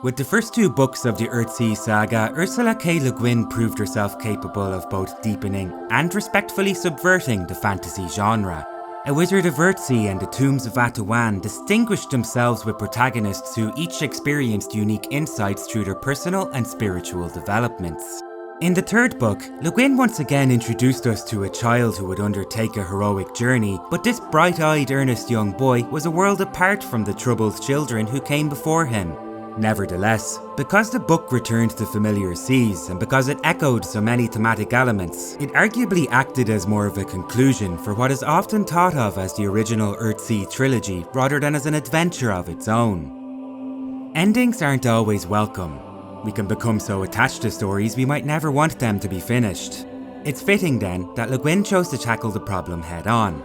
With the first two books of the Earthsea saga, Ursula K. Le Guin proved herself capable of both deepening and respectfully subverting the fantasy genre. A Wizard of Earthsea and the Tombs of VYEN distinguished themselves with protagonists who each experienced unique insights through their personal and spiritual developments. In the third book, Le Guin once again introduced us to a child who would undertake a heroic journey, but this bright-eyed, earnest young boy was a world apart from the troubled children who came before him. Nevertheless, because the book returned to familiar seas and because it echoed so many thematic elements, it arguably acted as more of a conclusion for what is often thought of as the original Earthsea trilogy rather than as an adventure of its own. Endings aren't always welcome. We can become so attached to stories we might never want them to be finished. It's fitting then that Le Guin chose to tackle the problem head on.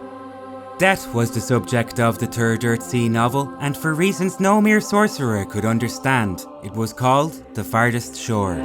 Death was the subject of the third Earthsea novel, and for reasons no mere sorcerer could understand, it was called The Farthest Shore.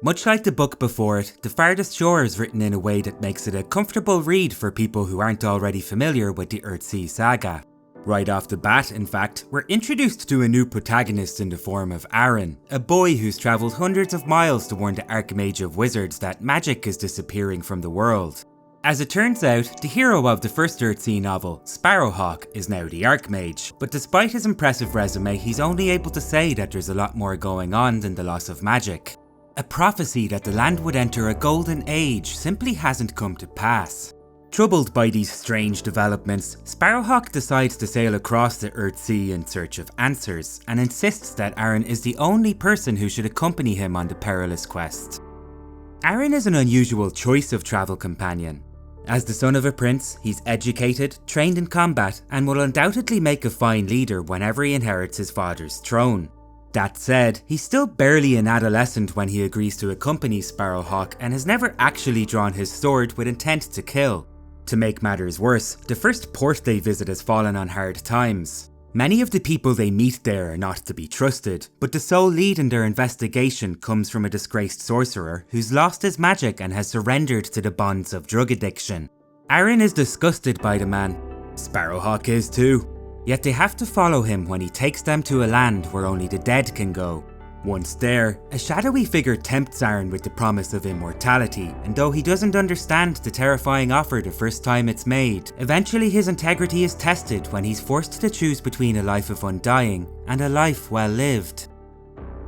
Much like the book before it, The Farthest Shore is written in a way that makes it a comfortable read for people who aren't already familiar with the Earthsea saga. Right off the bat, in fact, we're introduced to a new protagonist in the form of Aaron, a boy who's travelled hundreds of miles to warn the Archmage of Wizards that magic is disappearing from the world. As it turns out, the hero of the first Earthsea novel, Sparrowhawk, is now the Archmage, but despite his impressive resume, he's only able to say that there's a lot more going on than the loss of magic. A prophecy that the land would enter a golden age simply hasn't come to pass. Troubled by these strange developments, Sparrowhawk decides to sail across the Earthsea in search of answers, and insists that Aaron is the only person who should accompany him on the perilous quest. Aaron is an unusual choice of travel companion. As the son of a prince, he's educated, trained in combat, and will undoubtedly make a fine leader whenever he inherits his father's throne. That said, he's still barely an adolescent when he agrees to accompany Sparrowhawk and has never actually drawn his sword with intent to kill. To make matters worse, the first port they visit has fallen on hard times. Many of the people they meet there are not to be trusted, but the sole lead in their investigation comes from a disgraced sorcerer who's lost his magic and has surrendered to the bonds of drug addiction. Aaron is disgusted by the man. Sparrowhawk is too. Yet they have to follow him when he takes them to a land where only the dead can go. Once there, a shadowy figure tempts Aaron with the promise of immortality, and though he doesn't understand the terrifying offer the first time it's made, eventually his integrity is tested when he's forced to choose between a life of undying and a life well lived.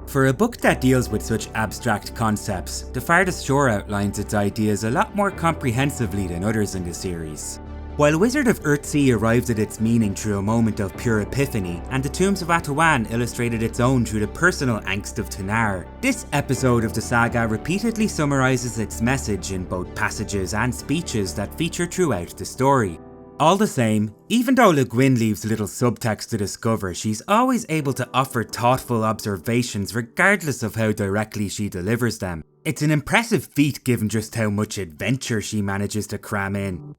For a book that deals with such abstract concepts, The Farthest Shore outlines its ideas a lot more comprehensively than others in the series. While Wizard of Earthsea arrived at its meaning through a moment of pure epiphany, and the Tombs of VYEN illustrated its own through the personal angst of Tanar, this episode of the saga repeatedly summarises its message in both passages and speeches that feature throughout the story. All the same, even though Le Guin leaves little subtext to discover, she's always able to offer thoughtful observations regardless of how directly she delivers them. It's an impressive feat given just how much adventure she manages to cram in.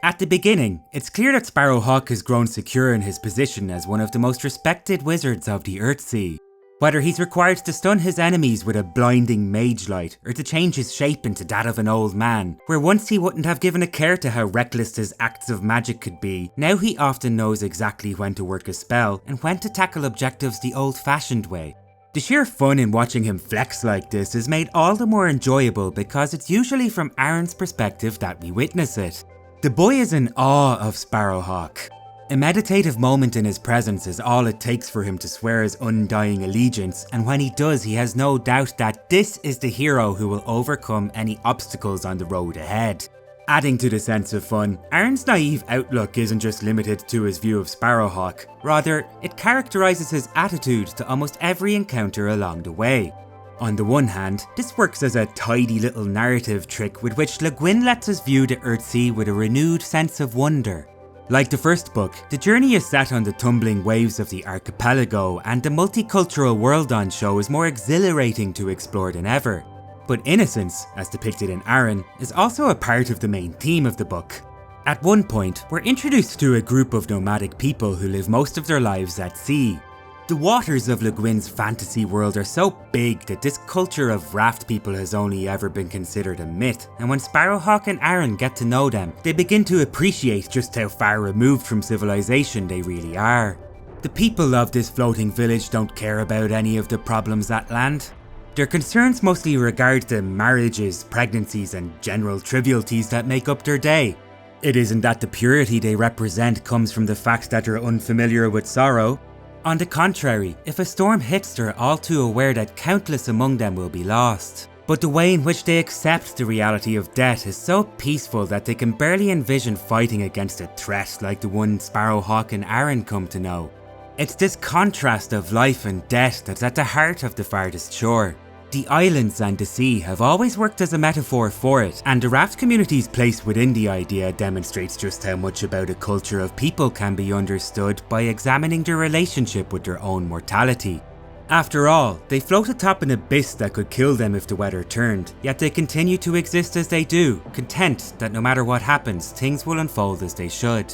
At the beginning, it's clear that Sparrowhawk has grown secure in his position as one of the most respected wizards of the Earthsea. Whether he's required to stun his enemies with a blinding mage light, or to change his shape into that of an old man, where once he wouldn't have given a care to how reckless his acts of magic could be, now he often knows exactly when to work a spell and when to tackle objectives the old-fashioned way. The sheer fun in watching him flex like this is made all the more enjoyable because it's usually from Aaron's perspective that we witness it. The boy is in awe of Sparrowhawk. A meditative moment in his presence is all it takes for him to swear his undying allegiance, and when he does, he has no doubt that this is the hero who will overcome any obstacles on the road ahead. Adding to the sense of fun, Aaron's naive outlook isn't just limited to his view of Sparrowhawk, rather, it characterises his attitude to almost every encounter along the way. On the one hand, this works as a tidy little narrative trick with which Le Guin lets us view the Earthsea with a renewed sense of wonder. Like the first book, the journey is set on the tumbling waves of the archipelago, and the multicultural world on show is more exhilarating to explore than ever. But innocence, as depicted in Aaron, is also a part of the main theme of the book. At one point, we're introduced to a group of nomadic people who live most of their lives at sea. The waters of Guin's fantasy world are so big that this culture of raft people has only ever been considered a myth, and when Sparrowhawk and Aaron get to know them, they begin to appreciate just how far removed from civilization they really are. The people of this floating village don't care about any of the problems at land. Their concerns mostly regard the marriages, pregnancies and general trivialities that make up their day. It isn't that the purity they represent comes from the fact that they're unfamiliar with sorrow. On the contrary, if a storm hits, they're all too aware that countless among them will be lost. But the way in which they accept the reality of death is so peaceful that they can barely envision fighting against a threat like the one Sparrowhawk and Aaron come to know. It's this contrast of life and death that's at the heart of the Farthest Shore. The islands and the sea have always worked as a metaphor for it, and the raft community's place within the idea demonstrates just how much about a culture of people can be understood by examining their relationship with their own mortality. After all, they float atop an abyss that could kill them if the weather turned, yet they continue to exist as they do, content that no matter what happens, things will unfold as they should.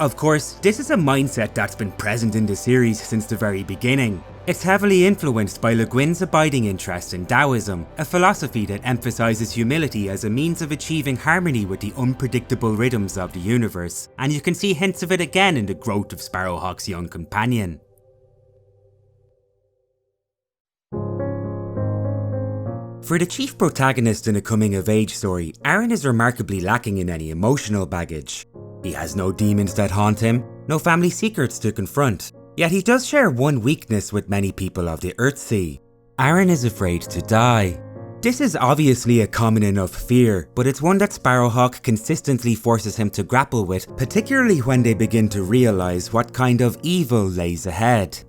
Of course, this is a mindset that's been present in the series since the very beginning. It's heavily influenced by Guin's abiding interest in Taoism, a philosophy that emphasises humility as a means of achieving harmony with the unpredictable rhythms of the universe, and you can see hints of it again in the growth of Sparrowhawk's young companion. For the chief protagonist in a coming-of-age story, Aaron is remarkably lacking in any emotional baggage. He has no demons that haunt him, no family secrets to confront. Yet he does share one weakness with many people of the Earthsea. Aaron is afraid to die. This is obviously a common enough fear, but it's one that Sparrowhawk consistently forces him to grapple with, particularly when they begin to realise what kind of evil lays ahead.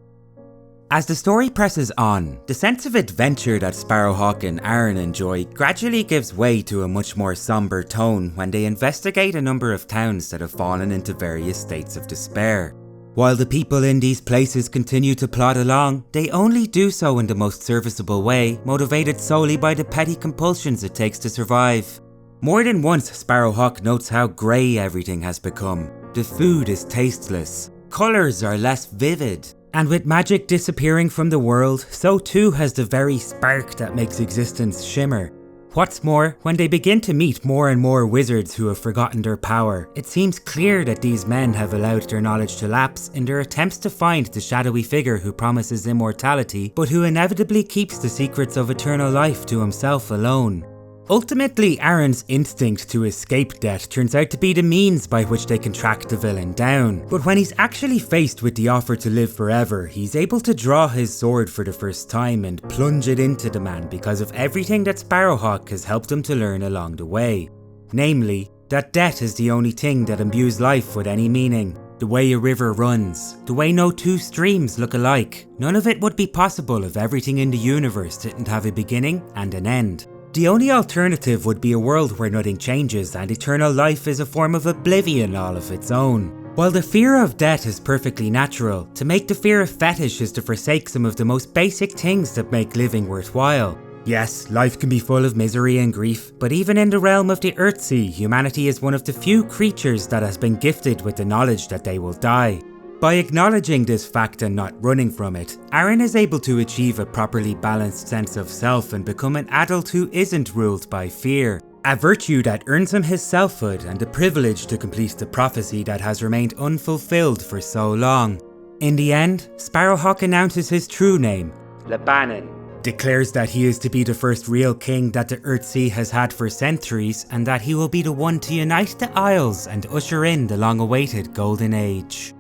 As the story presses on, the sense of adventure that Sparrowhawk and Aaron enjoy gradually gives way to a much more sombre tone when they investigate a number of towns that have fallen into various states of despair. While the people in these places continue to plod along, they only do so in the most serviceable way, motivated solely by the petty compulsions it takes to survive. More than once, Sparrowhawk notes how grey everything has become. The food is tasteless, colours are less vivid, and with magic disappearing from the world, so too has the very spark that makes existence shimmer. What's more, when they begin to meet more and more wizards who have forgotten their power, it seems clear that these men have allowed their knowledge to lapse in their attempts to find the shadowy figure who promises immortality, but who inevitably keeps the secrets of eternal life to himself alone. Ultimately, Aaron's instinct to escape death turns out to be the means by which they can track the villain down. But when he's actually faced with the offer to live forever, he's able to draw his sword for the first time and plunge it into the man because of everything that Sparrowhawk has helped him to learn along the way. Namely, that death is the only thing that imbues life with any meaning. The way a river runs, the way no two streams look alike. None of it would be possible if everything in the universe didn't have a beginning and an end. The only alternative would be a world where nothing changes and eternal life is a form of oblivion all of its own. While the fear of death is perfectly natural, to make the fear a fetish is to forsake some of the most basic things that make living worthwhile. Yes, life can be full of misery and grief, but even in the realm of the Earthsea, humanity is one of the few creatures that has been gifted with the knowledge that they will die. By acknowledging this fact and not running from it, Aaron is able to achieve a properly balanced sense of self and become an adult who isn't ruled by fear. A virtue that earns him his selfhood and the privilege to complete the prophecy that has remained unfulfilled for so long. In the end, Sparrowhawk announces his true name, Leviathe, declares that he is to be the first real king that the Earthsea has had for centuries and that he will be the one to unite the Isles and usher in the long-awaited Golden Age.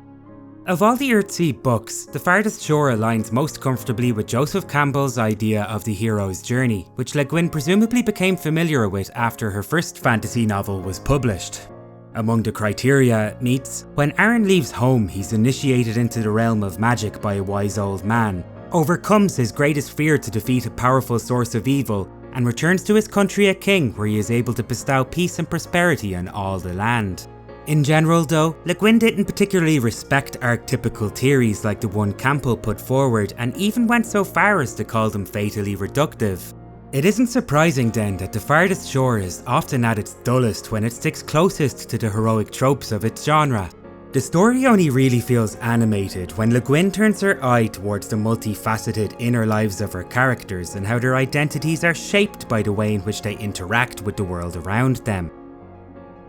Of all the Earthsea books, The Farthest Shore aligns most comfortably with Joseph Campbell's idea of the hero's journey, which Guin presumably became familiar with after her first fantasy novel was published. Among the criteria it meets, when Aaron leaves home he's initiated into the realm of magic by a wise old man, overcomes his greatest fear to defeat a powerful source of evil, and returns to his country a king where he is able to bestow peace and prosperity on all the land. In general though, Guin didn't particularly respect archetypical theories like the one Campbell put forward and even went so far as to call them fatally reductive. It isn't surprising then that The Farthest Shore is often at its dullest when it sticks closest to the heroic tropes of its genre. The story only really feels animated when Guin turns her eye towards the multifaceted inner lives of her characters and how their identities are shaped by the way in which they interact with the world around them.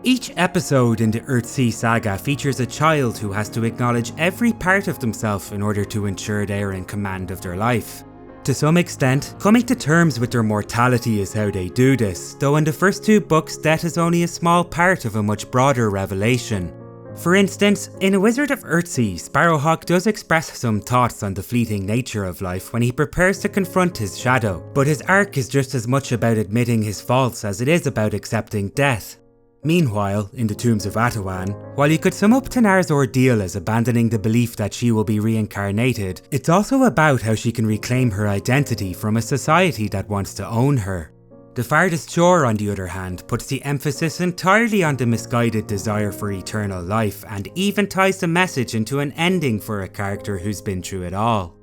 Each episode in the Earthsea saga features a child who has to acknowledge every part of themselves in order to ensure they are in command of their life. To some extent, coming to terms with their mortality is how they do this, though in the first 2 books death is only a small part of a much broader revelation. For instance, in A Wizard of Earthsea, Sparrowhawk does express some thoughts on the fleeting nature of life when he prepares to confront his shadow, but his arc is just as much about admitting his faults as it is about accepting death. Meanwhile, in the Tombs of Atawan, while you could sum up Tanar's ordeal as abandoning the belief that she will be reincarnated, it's also about how she can reclaim her identity from a society that wants to own her. The Farthest Shore, on the other hand, puts the emphasis entirely on the misguided desire for eternal life and even ties the message into an ending for a character who's been through it all.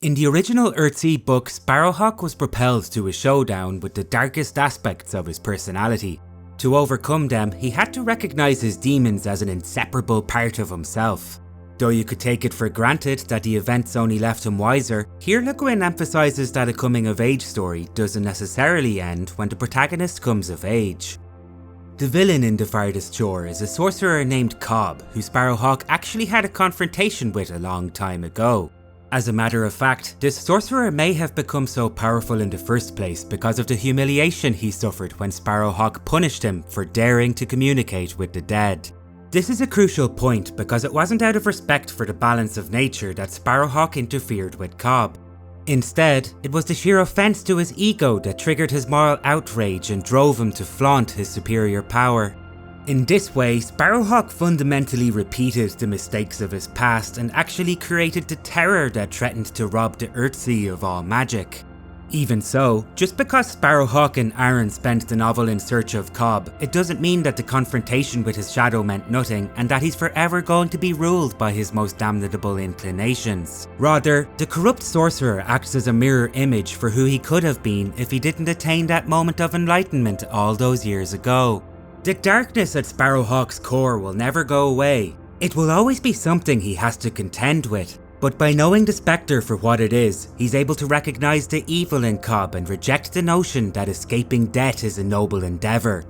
In the original Earthsea book, Sparrowhawk was propelled to a showdown with the darkest aspects of his personality. To overcome them, he had to recognise his demons as an inseparable part of himself. Though you could take it for granted that the events only left him wiser, here Guin emphasises that a coming-of-age story doesn't necessarily end when the protagonist comes of age. The villain in The Farthest Shore is a sorcerer named Cobb, who Sparrowhawk actually had a confrontation with a long time ago. As a matter of fact, this sorcerer may have become so powerful in the first place because of the humiliation he suffered when Sparrowhawk punished him for daring to communicate with the dead. This is a crucial point because it wasn't out of respect for the balance of nature that Sparrowhawk interfered with Cobb. Instead, it was the sheer offence to his ego that triggered his moral outrage and drove him to flaunt his superior power. In this way, Sparrowhawk fundamentally repeated the mistakes of his past and actually created the terror that threatened to rob the Earthsea of all magic. Even so, just because Sparrowhawk and Aaron spent the novel in search of Cobb, it doesn't mean that the confrontation with his shadow meant nothing and that he's forever going to be ruled by his most damnable inclinations. Rather, the corrupt sorcerer acts as a mirror image for who he could have been if he didn't attain that moment of enlightenment all those years ago. The darkness at Sparrowhawk's core will never go away. It will always be something he has to contend with. But by knowing the spectre for what it is, he's able to recognise the evil in Cobb and reject the notion that escaping death is a noble endeavour.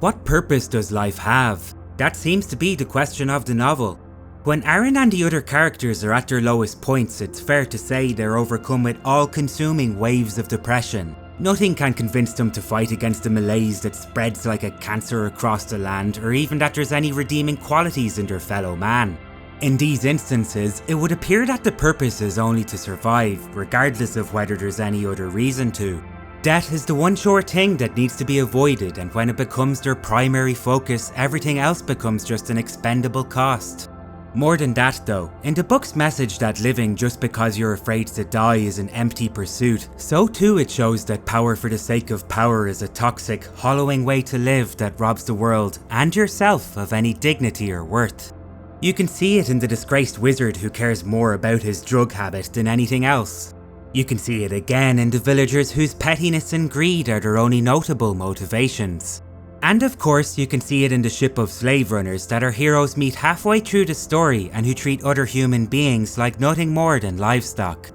What purpose does life have? That seems to be the question of the novel. When Aaron and the other characters are at their lowest points, it's fair to say they're overcome with all-consuming waves of depression. Nothing can convince them to fight against the malaise that spreads like a cancer across the land, or even that there's any redeeming qualities in their fellow man. In these instances, it would appear that the purpose is only to survive, regardless of whether there's any other reason to. Death is the one sure thing that needs to be avoided, and when it becomes their primary focus, everything else becomes just an expendable cost. More than that though, in the book's message that living just because you're afraid to die is an empty pursuit, so too it shows that power for the sake of power is a toxic, hollowing way to live that robs the world and yourself of any dignity or worth. You can see it in the disgraced wizard who cares more about his drug habit than anything else. You can see it again in the villagers whose pettiness and greed are their only notable motivations. And of course, you can see it in the ship of slave runners that our heroes meet halfway through the story and who treat other human beings like nothing more than livestock.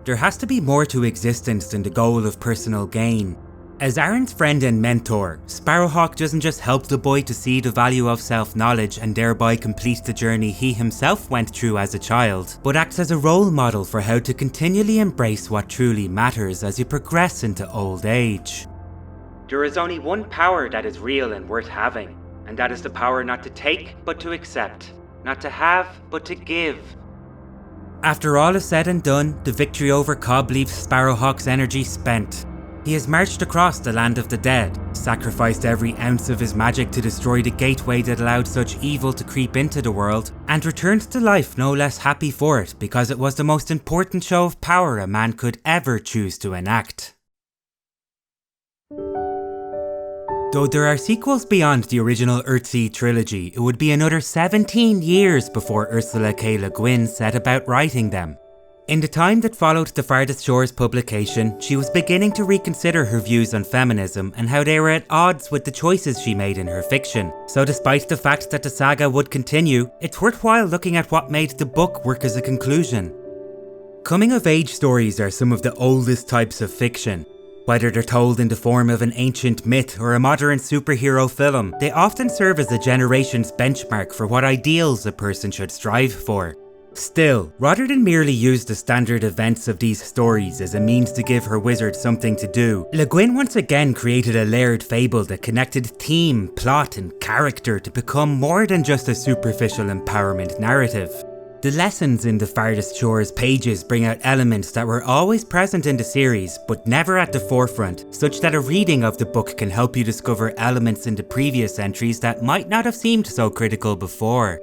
There has to be more to existence than the goal of personal gain. As Aaron's friend and mentor, Sparrowhawk doesn't just help the boy to see the value of self-knowledge and thereby complete the journey he himself went through as a child, but acts as a role model for how to continually embrace what truly matters as you progress into old age. There is only one power that is real and worth having, and that is the power not to take, but to accept. Not to have, but to give. After all is said and done, the victory over Cobb leaves Sparrowhawk's energy spent. He has marched across the land of the dead, sacrificed every ounce of his magic to destroy the gateway that allowed such evil to creep into the world, and returned to life no less happy for it because it was the most important show of power a man could ever choose to enact. Though there are sequels beyond the original Earthsea trilogy, it would be another 17 years before Ursula K. Le Guin set about writing them. In the time that followed the Farthest Shore's publication, she was beginning to reconsider her views on feminism and how they were at odds with the choices she made in her fiction. So despite the fact that the saga would continue, it's worthwhile looking at what made the book work as a conclusion. Coming-of-age stories are some of the oldest types of fiction. Whether they're told in the form of an ancient myth or a modern superhero film, they often serve as a generation's benchmark for what ideals a person should strive for. Still, rather than merely use the standard events of these stories as a means to give her wizard something to do, Guin once again created a layered fable that connected theme, plot and character to become more than just a superficial empowerment narrative. The lessons in the Farthest Shore's pages bring out elements that were always present in the series, but never at the forefront, such that a reading of the book can help you discover elements in the previous entries that might not have seemed so critical before.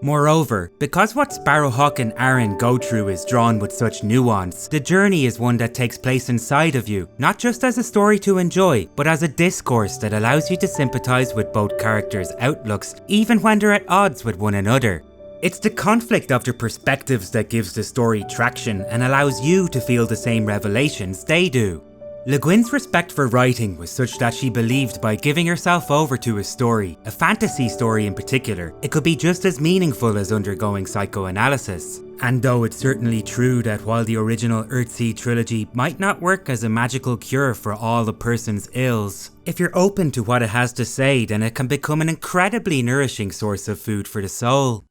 Moreover, because what Sparrowhawk and Aaron go through is drawn with such nuance, the journey is one that takes place inside of you, not just as a story to enjoy, but as a discourse that allows you to sympathise with both characters' outlooks, even when they're at odds with one another. It's the conflict of their perspectives that gives the story traction and allows you to feel the same revelations they do. Guin's respect for writing was such that she believed by giving herself over to a story, a fantasy story in particular, it could be just as meaningful as undergoing psychoanalysis. And though it's certainly true that while the original Earthsea trilogy might not work as a magical cure for all a person's ills, if you're open to what it has to say, then it can become an incredibly nourishing source of food for the soul.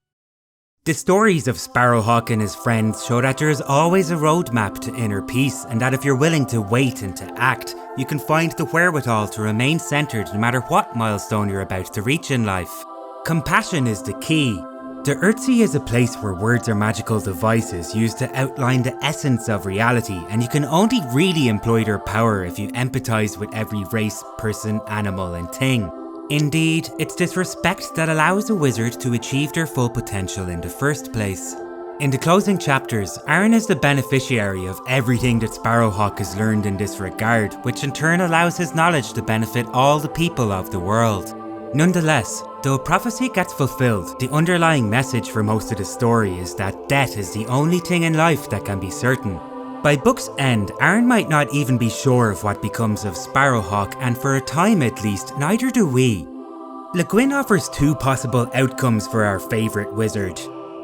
The stories of Sparrowhawk and his friends show that there is always a roadmap to inner peace, and that if you're willing to wait and to act, you can find the wherewithal to remain centered no matter what milestone you're about to reach in life. Compassion is the key. The Earthsea is a place where words are magical devices used to outline the essence of reality, and you can only really employ their power if you empathize with every race, person, animal and thing. Indeed, it's this respect that allows a wizard to achieve their full potential in the first place. In the closing chapters, Aaron is the beneficiary of everything that Sparrowhawk has learned in this regard, which in turn allows his knowledge to benefit all the people of the world. Nonetheless, though prophecy gets fulfilled, the underlying message for most of the story is that death is the only thing in life that can be certain. By book's end, Aaron might not even be sure of what becomes of Sparrowhawk, and for a time at least, neither do we. Guin offers two possible outcomes for our favourite wizard.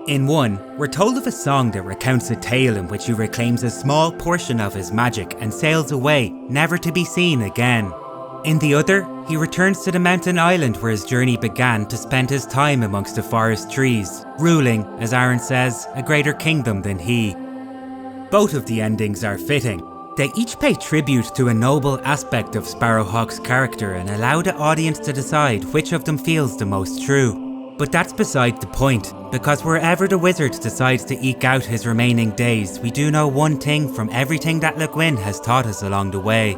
In one, we're told of a song that recounts a tale in which he reclaims a small portion of his magic and sails away, never to be seen again. In the other, he returns to the mountain island where his journey began to spend his time amongst the forest trees, ruling, as Aaron says, a greater kingdom than he. Both of the endings are fitting. They each pay tribute to a noble aspect of Sparrowhawk's character and allow the audience to decide which of them feels the most true. But that's beside the point, because wherever the wizard decides to eke out his remaining days, we do know one thing from everything that Guin has taught us along the way.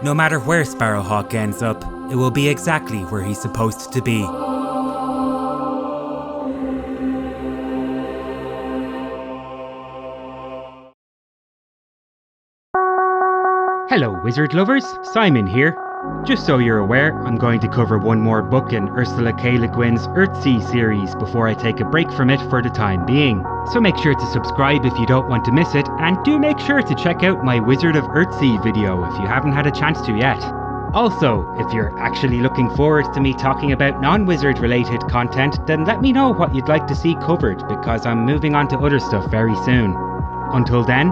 No matter where Sparrowhawk ends up, it will be exactly where he's supposed to be. Hello wizard lovers, Simon here. Just so you're aware, I'm going to cover one more book in Ursula K. Le Guin's Earthsea series before I take a break from it for the time being. So make sure to subscribe if you don't want to miss it, and do make sure to check out my Wizard of Earthsea video if you haven't had a chance to yet. Also, if you're actually looking forward to me talking about non-wizard related content, then let me know what you'd like to see covered, because I'm moving on to other stuff very soon. Until then,